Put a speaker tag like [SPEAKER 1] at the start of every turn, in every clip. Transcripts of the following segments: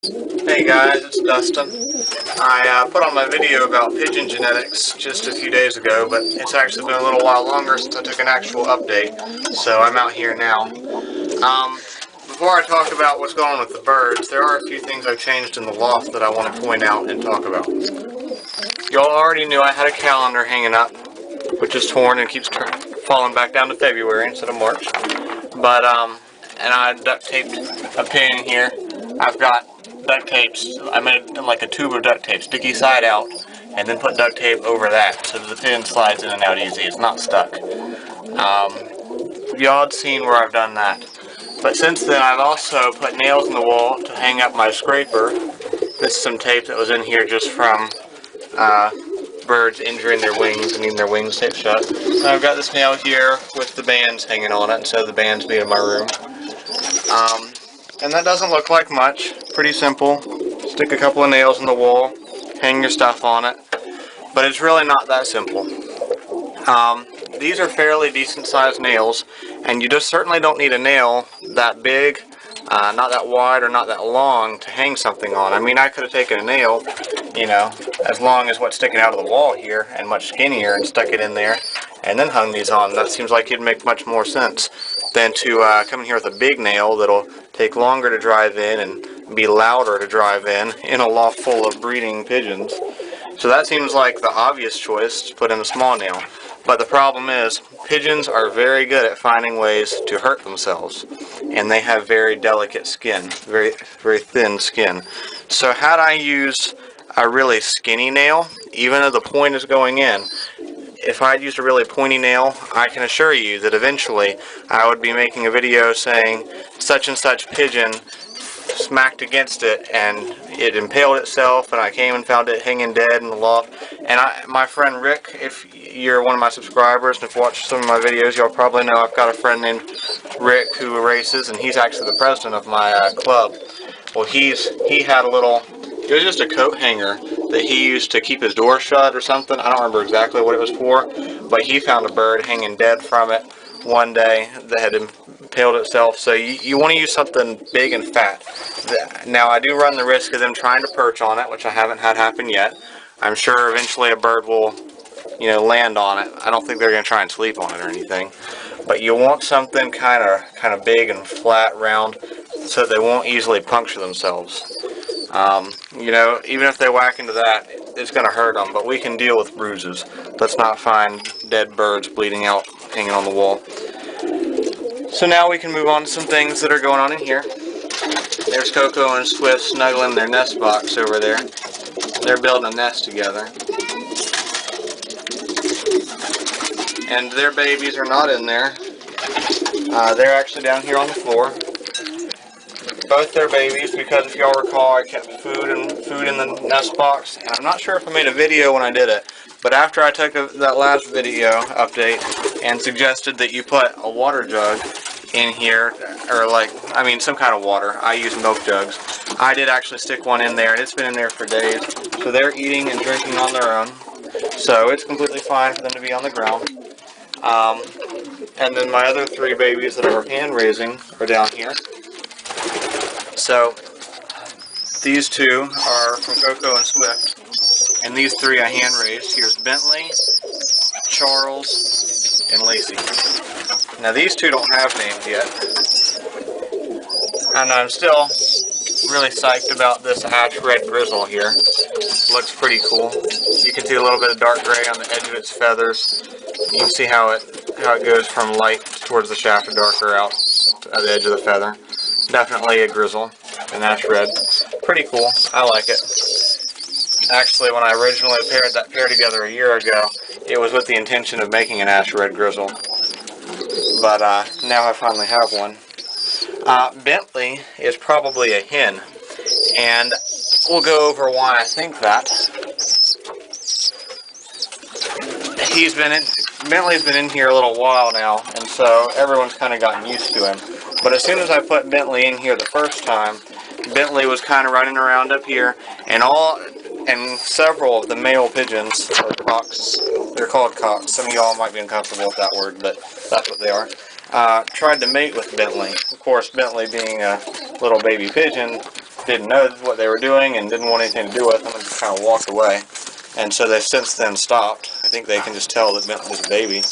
[SPEAKER 1] Hey guys, it's Dustin. I put on my video about pigeon genetics just a few days ago, but it's actually been a little while longer since I took an actual update, so I'm out here now. Before I talk about what's going on with the birds, there are a few things I've changed in the loft that I want to point out and talk about. Y'all already knew I had a calendar hanging up, which is torn and keeps falling back down to February instead of March. But, and I duct taped a pin here. I've got duct tapes. I made like a tube of duct tape, sticky side out, and then put duct tape over that so that the pin slides in and out easy. It's not stuck. Y'all had seen where I've done that. But since then, I've also put nails in the wall to hang up my scraper. This is some tape that was in here just from birds injuring their wings and needing their wings taped shut. And I've got this nail here with the bands hanging on it instead of the bands being in my room. And that doesn't look like much. Pretty simple. Stick a couple of nails in the wall, hang your stuff on it. But it's really not that simple. These are fairly decent sized nails, and you just certainly don't need a nail that big, not that wide or not that long to hang something on. I mean, I could have taken a nail, you know, as long as what's sticking out of the wall here and much skinnier and stuck it in there and then hung these on. That seems like it'd make much more sense than to come in here with a big nail that'll take longer to drive in and be louder to drive in a loft full of breeding pigeons. So that seems like the obvious choice, to put in a small nail. But the problem is, pigeons are very good at finding ways to hurt themselves, and they have very delicate skin, very thin skin. So had I used a really skinny nail, even though the point is going in, if I'd used a really pointy nail, I can assure you that eventually I would be making a video saying such and such pigeon smacked against it and it impaled itself, and I came and found it hanging dead in the loft. And my friend Rick, if you're one of my subscribers and have watched some of my videos, y'all probably know I've got a friend named Rick who races, and he's actually the president of my club. Well, he had a little, it was just a coat hanger that he used to keep his door shut or something. I don't remember exactly what it was for, but he found a bird hanging dead from it one day that had impaled itself. So you want to use something big and fat. Now, I do run the risk of them trying to perch on it, which I haven't had happen yet. I'm sure eventually a bird will, you know, land on it. I don't think they're going to try and sleep on it or anything. But you want something kind of big and flat, round, so they won't easily puncture themselves. You know, even if they whack into that, it's going to hurt them, but we can deal with bruises. Let's not find dead birds bleeding out, hanging on the wall. So now we can move on to some things that are going on in here. There's Coco and Swift snuggling their nest box over there. They're building a nest together. And their babies are not in there. They're actually down here on the floor. Both their babies, because if y'all recall, I kept food in the nest box, and I'm not sure if I made a video when I did it, but after I took that last video update and suggested that you put a water jug in here, or some kind of water. I use milk jugs. I did actually stick one in there, and it's been in there for days. So they're eating and drinking on their own. So it's completely fine for them to be on the ground. And then my other three babies that are hand raising are down here. So these two are from Coco and Swift, and these three I hand raised. Here's Bentley, Charles, and Lacey. Now these two don't have names yet, and I'm still really psyched about this ash red grizzle here. Looks pretty cool. You can see a little bit of dark gray on the edge of its feathers. You can see how it goes from light towards the shaft to darker out at the edge of the feather. Definitely a grizzle, an ash red. Pretty cool. I like it. Actually, when I originally paired that pair together a year ago, it was with the intention of making an ash red grizzle. But now I finally have one. Bentley is probably a hen, and we'll go over why I think that. Bentley's been in here a little while now, and so everyone's kind of gotten used to him. But as soon as I put Bentley in here the first time, Bentley was kind of running around up here, and several of the male pigeons, or cocks, they're called cocks. Some of y'all might be uncomfortable with that word, but that's what they are. Tried to mate with Bentley. Of course, Bentley being a little baby pigeon, didn't know what they were doing and didn't want anything to do with them and just kind of walked away. And so they've since then stopped. I think they can just tell that Bentley's a baby.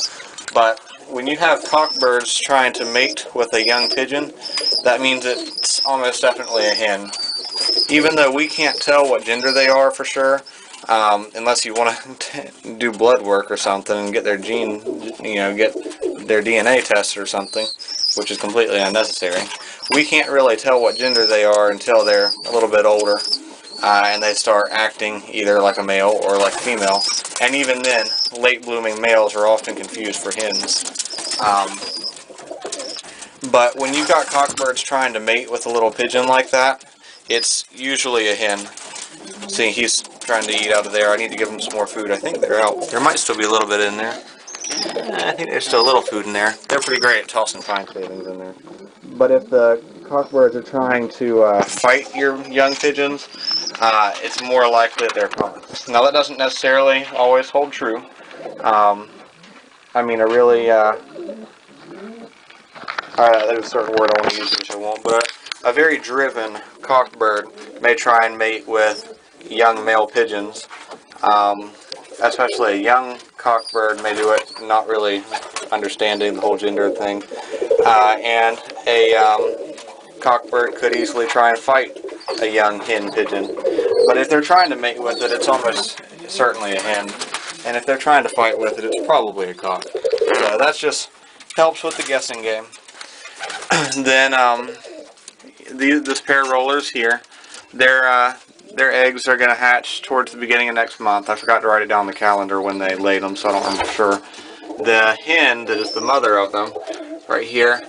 [SPEAKER 1] But when you have cockbirds trying to mate with a young pigeon, that means it's almost definitely a hen. Even though we can't tell what gender they are for sure, unless you want to do blood work or something and get their get their DNA tested or something, which is completely unnecessary. We can't really tell what gender they are until they're a little bit older, and they start acting either like a male or like a female. And even then, late blooming males are often confused for hens. But when you've got cockbirds trying to mate with a little pigeon like that, it's usually a hen. See, he's trying to eat out of there. I need to give him some more food. I think they're out. There might still be a little bit in there. I think there's still a little food in there. They're pretty great at tossing fine shavings in there. But if the cockbirds are trying to fight your young pigeons, it's more likely that they're cocks. Now that doesn't necessarily always hold true. I mean, a really, there's a certain word I want to use which I won't, but a very driven cockbird may try and mate with young male pigeons. Especially a young cockbird may do it not really understanding the whole gender thing. And a cockbird could easily try and fight a young hen pigeon. But if they're trying to mate with it, it's almost certainly a hen. And if they're trying to fight with it, it's probably a cock. So that just helps with the guessing game. Then this pair of rollers here, their eggs are going to hatch towards the beginning of next month. I forgot to write it down on the calendar when they laid them, so I don't remember for sure. The hen that is the mother of them, right here,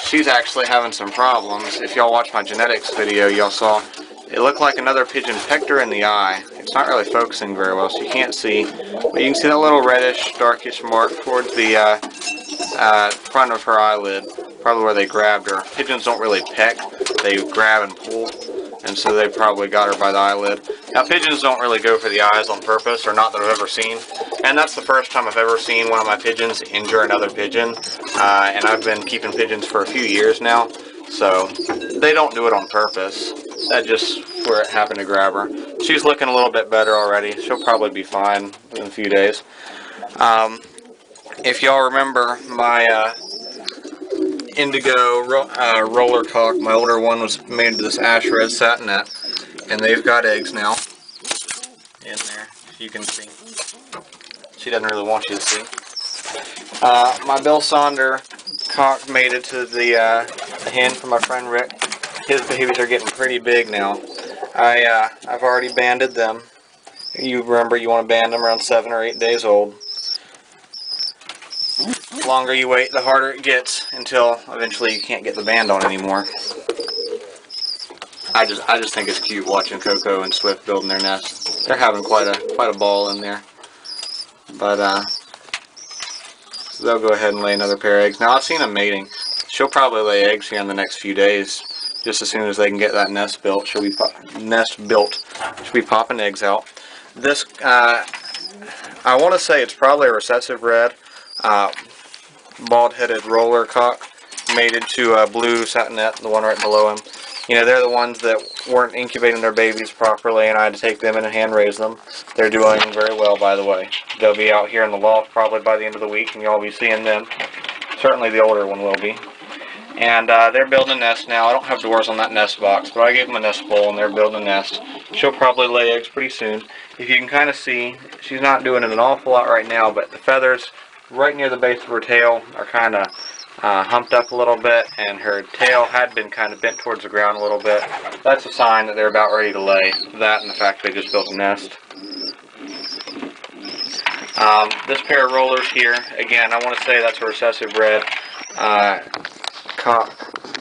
[SPEAKER 1] she's actually having some problems. If y'all watched my genetics video, y'all saw it looked like another pigeon pecked her in the eye. It's not really focusing very well, so you can't see. But you can see that little reddish, darkish mark towards the front of her eyelid, probably where they grabbed her. Pigeons don't really peck, they grab and pull. And so they probably got her by the eyelid. Now, pigeons don't really go for the eyes on purpose, or not that I've ever seen. And that's the first time I've ever seen one of my pigeons injure another pigeon. And I've been keeping pigeons for a few years now. So they don't do it on purpose. That's just where it happened to grab her. She's looking a little bit better already. She'll probably be fine in a few days. If y'all remember my indigo roller cock, my older one was made of this ash red satinette, and they've got eggs now in there, you can see. She doesn't really want you to see. My Bill Sonder cock mated to the hen from my friend Rick. His babies are getting pretty big now. I've already banded them. You remember you want to band them around 7 or 8 days old. The longer you wait, the harder it gets, until eventually you can't get the band on anymore. I just think it's cute watching Coco and Swift building their nest. They're having quite a ball in there. But so they'll go ahead and lay another pair of eggs. Now I've seen them mating. She'll probably lay eggs here in the next few days, just as soon as they can get that nest built. She'll be popping eggs out. This I want to say it's probably a recessive red. Bald-headed roller cock mated to a blue satinette, the one right below him. You know, they're the ones that weren't incubating their babies properly, and I had to take them in and hand raise them. They're doing very well, by the way. They'll be out here in the loft probably by the end of the week, and you'll be seeing them. Certainly the older one will be. And they're building a nest now. I don't have doors on that nest box, but I gave them a nest bowl, and they're building a nest. She'll probably lay eggs pretty soon. If you can kind of see, she's not doing it an awful lot right now, but the feathers right near the base of her tail are kind of humped up a little bit, and her tail had been kind of bent towards the ground a little bit. That's a sign that they're about ready to lay. That and the fact they just built a nest. This pair of rollers here, again, I want to say that's a recessive red cock,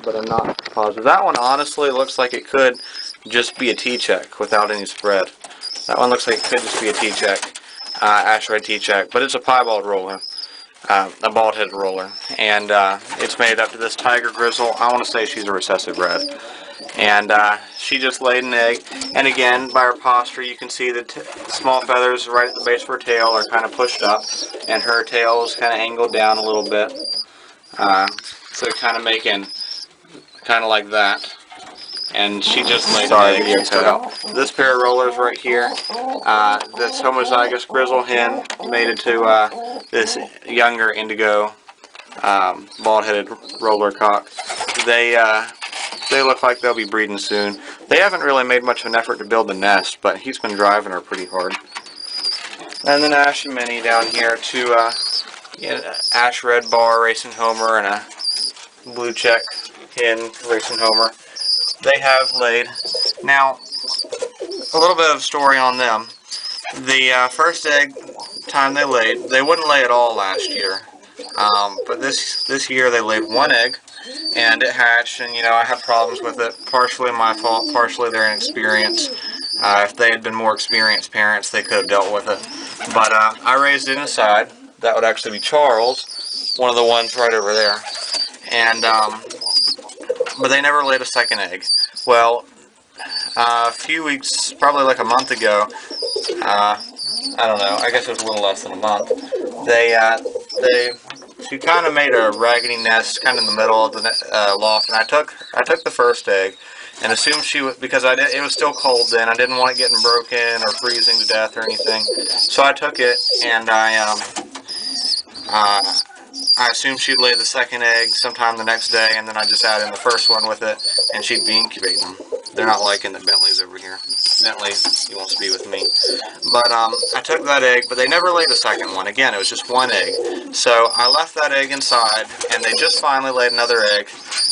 [SPEAKER 1] but I'm not positive. That one honestly looks like it could just be a T-check without any spread. That one looks like it could just be a T-check, ash red T-check, but it's a piebald roller. A bald-headed roller, and it's made up to this tiger grizzle. I want to say she's a recessive red, and she just laid an egg. And again, by her posture, you can see the small feathers right at the base of her tail are kind of pushed up, and her tail is kind of angled down a little bit, so kind of making kind of like that. and she just laid an egg. So this pair of rollers right here, this homozygous grizzle hen mated to this younger indigo bald-headed roller cock. They look like they'll be breeding soon. They haven't really made much of an effort to build the nest, but he's been driving her pretty hard. And then Ash and Minnie down here, two ash red bar racing homer and a blue check hen racing homer. They have laid. Now, a little bit of story on them. The first egg time they laid, they wouldn't lay at all last year. But this year they laid one egg, and it hatched, and I had problems with it. Partially my fault, partially their inexperience. If they had been more experienced parents, they could have dealt with it. But I raised it inside. That would actually be Charles, one of the ones right over there. And but they never laid a second egg. Well, a few weeks, probably like a month ago, I don't know, I guess it was a little less than a month, she kind of made a raggedy nest kind of in the middle of the loft, and I took the first egg and assumed she would, because it was still cold then, I didn't want it getting broken or freezing to death or anything, so I took it, and I assumed she'd lay the second egg sometime the next day, and then I just add in the first one with it, and she'd be incubating them. They're not liking the Bentleys over here. Bentley, he wants to be with me. But I took that egg, but they never laid a second one. Again, it was just one egg. So I left that egg inside, and they just finally laid another egg.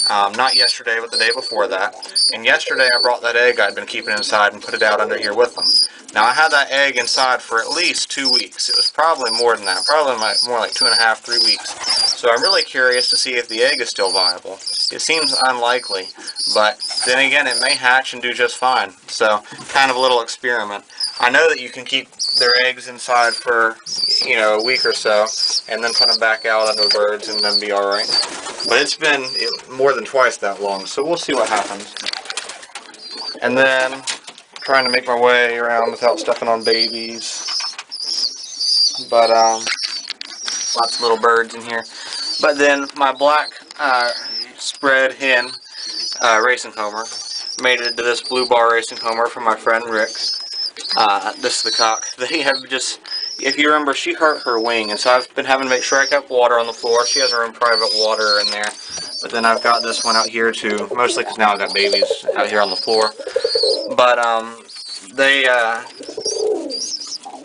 [SPEAKER 1] Not yesterday, but the day before that. And yesterday I brought that egg I'd been keeping inside and put it out under here with them. Now I had that egg inside for at least 2 weeks. It was probably more than that, probably more like 2.5, 3 weeks. So I'm really curious to see if the egg is still viable. It seems unlikely, but then again it may hatch and do just fine. So kind of a little experiment. I know that you can keep their eggs inside for, a week or so, and then put them back out under the birds and then be alright. But it's been more than twice that long, so we'll see what happens. And then trying to make my way around without stepping on babies. But lots of little birds in here. But then my black spread hen racing homer mated to this blue bar racing homer from my friend Rick. This is the cock. They have just, if you remember, she hurt her wing, and so I've been having to make sure I kept water on the floor. She has her own private water in there. But then I've got this one out here too, mostly because now I've got babies out here on the floor. But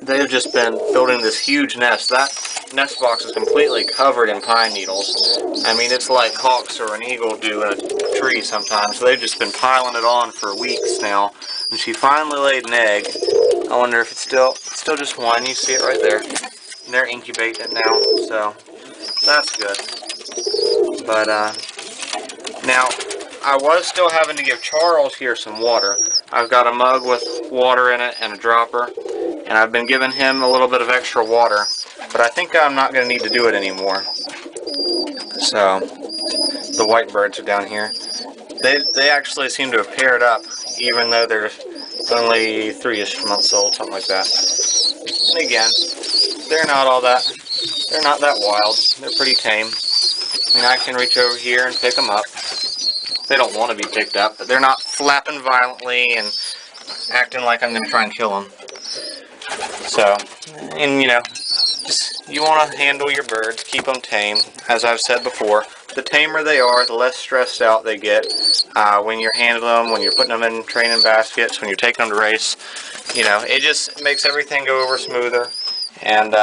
[SPEAKER 1] they've just been building this huge nest. That nest box is completely covered in pine needles. I mean, it's like hawks or an eagle do in a tree sometimes. So they've just been piling it on for weeks now. And she finally laid an egg. I wonder if it's still just one. You see it right there. And they're incubating it now, so that's good. But now I was still having to give Charles here some water. I've got a mug with water in it and a dropper, and I've been giving him a little bit of extra water, but I think I'm not going to need to do it anymore. So the white birds are down here. They actually seem to have paired up, even though they're only 3-ish months old, something like that. And again, they're not that wild. They're pretty tame. I mean, I can reach over here and pick them up. They don't want to be picked up, but they're not flapping violently and acting like I'm going to try and kill them. So, and you want to handle your birds, keep them tame. As I've said before, the tamer they are, the less stressed out they get when you're handling them, when you're putting them in training baskets, when you're taking them to race. It just makes everything go over smoother. And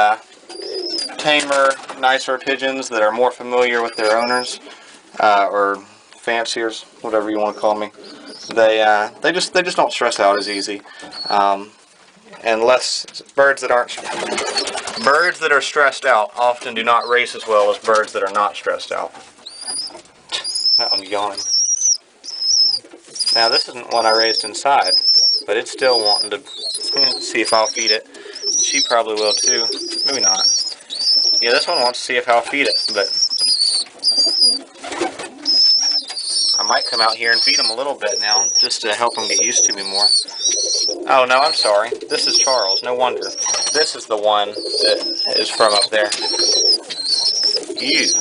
[SPEAKER 1] tamer, nicer pigeons that are more familiar with their owners, or fanciers, whatever you want to call me, they just don't stress out as easy. And less birds that are stressed out often do not race as well as birds that are not stressed out. That one's yawning. Now this isn't one I raised inside, but it's still wanting to see if I'll feed it. And she probably will too. Maybe not. Yeah, this one wants to see if I'll feed it, but I might come out here and feed him a little bit now, just to help him get used to me more. Oh, no, I'm sorry. This is Charles. No wonder. This is the one that is from up there. Ew.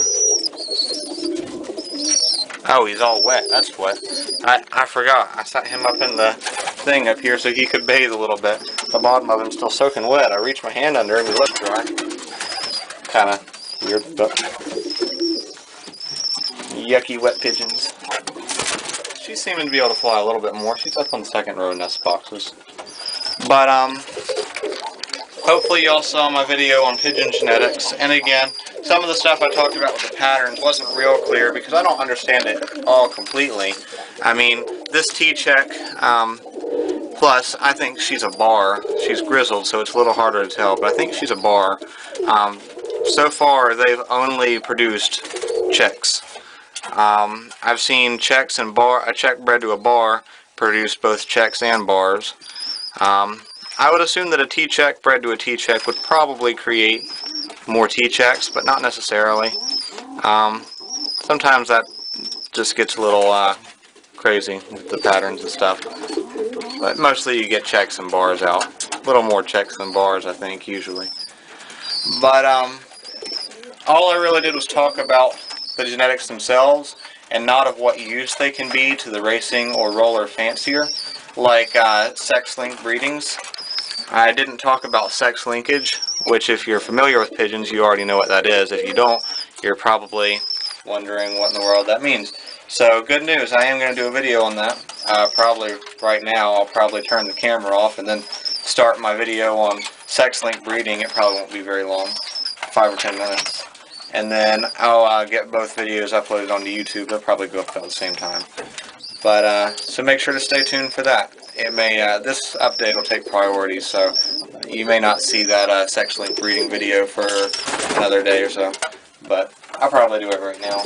[SPEAKER 1] Oh, he's all wet. That's what. I forgot. I set him up in the thing up here so he could bathe a little bit. The bottom of him's still soaking wet. I reached my hand under and he looked dry. Kind of weird, but yucky wet pigeons. She's seeming to be able to fly a little bit more. She's up on the second row of nest boxes. But hopefully y'all saw my video on pigeon genetics. And again, some of the stuff I talked about with the patterns wasn't real clear because I don't understand it all completely. I mean, this T-check, plus I think she's a bar. She's grizzled, so it's a little harder to tell, but I think she's a bar. So far, they've only produced checks. I've seen checks and a check bred to a bar produce both checks and bars. I would assume that a T-check bred to a T-check would probably create more T-checks, but not necessarily. Sometimes that just gets a little crazy with the patterns and stuff. But mostly you get checks and bars out. A little more checks than bars, I think, usually. But all I really did was talk about the genetics themselves and not of what use they can be to the racing or roller fancier, like sex-linked breedings. I didn't talk about sex linkage, which if you're familiar with pigeons, you already know what that is. If you don't, you're probably wondering what in the world that means. So good news, I am going to do a video on that. Probably right now, I'll probably turn the camera off and then start my video on sex-linked breeding. It probably won't be very long, 5 or 10 minutes. And then I'll get both videos uploaded onto YouTube. They'll probably go up about the same time. But so make sure to stay tuned for that. It may this update will take priority, so you may not see that sex-linked breeding video for another day or so. But I'll probably do it right now.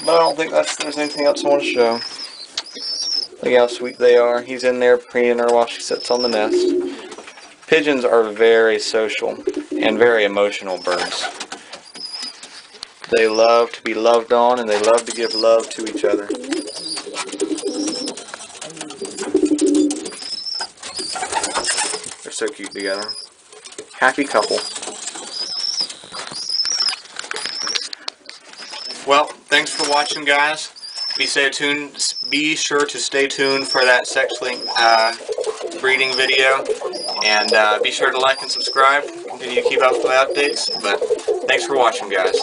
[SPEAKER 1] But I don't think there's anything else I want to show. Look how sweet they are. He's in there preening her while she sits on the nest. Pigeons are very social and very emotional birds. They love to be loved on, and they love to give love to each other. They're so cute together. Happy couple. Well, thanks for watching, guys. Be sure to stay tuned for that sex-linked breeding video, and be sure to like and subscribe. Continue to keep up with my updates. But thanks for watching, guys.